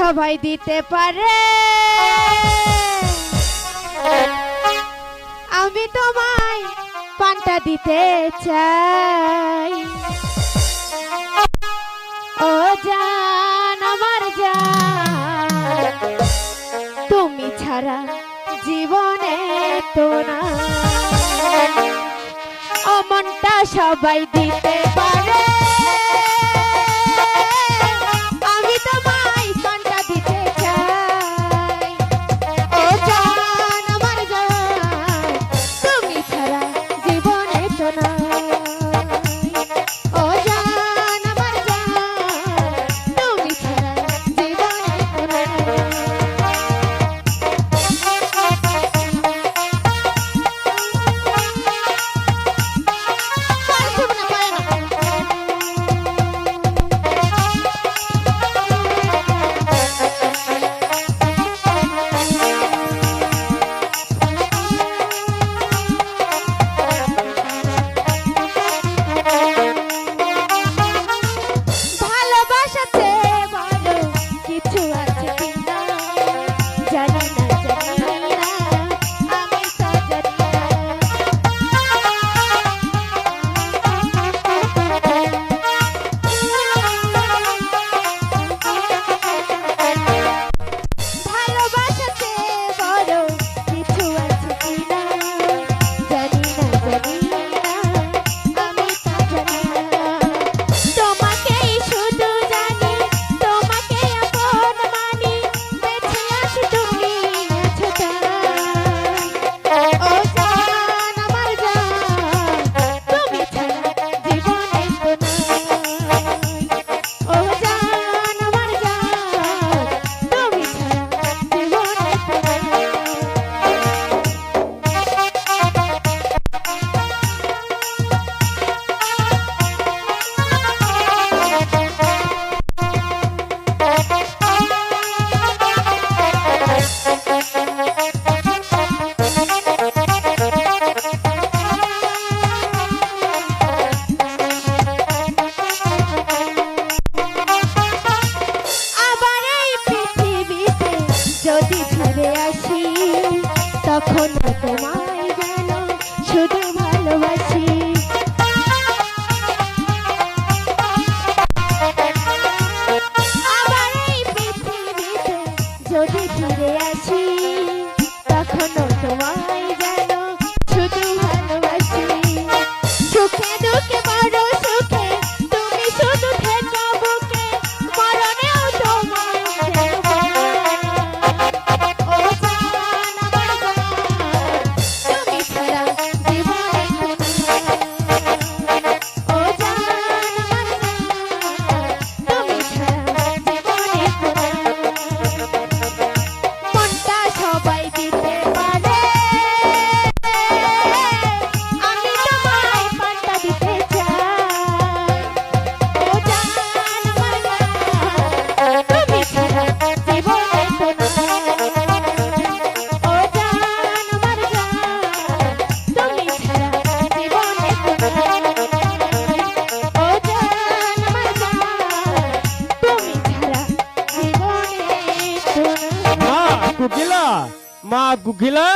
সবাই দিতে পারে, আমি তোমায় পান্তা দিতে চাই। ও জান আমার জান, তুমি ছাড়া জীবনে তো না। ও মনটা সবাই দিতে পারে, আমি তোমায় পান্তা দিতে চাই। ও জান আমার জান, তুমি ছাড়া জীবনে তো না। ও জান আমার জান, তুমি ছাড়া জীবনে তো না। যদি ফিরে আসি তখন তোমায় যেন শুধু ভালোবাসি। আবার এই পৃথিবীতে যদি ফিরে আসি তখন তোমায় যেন শুধু ভালোবাসি। সুখে দুঃখে বড় সুখে তুমি শুধু থেকো বুকে, মরণেও তোমায় মা গুগিলা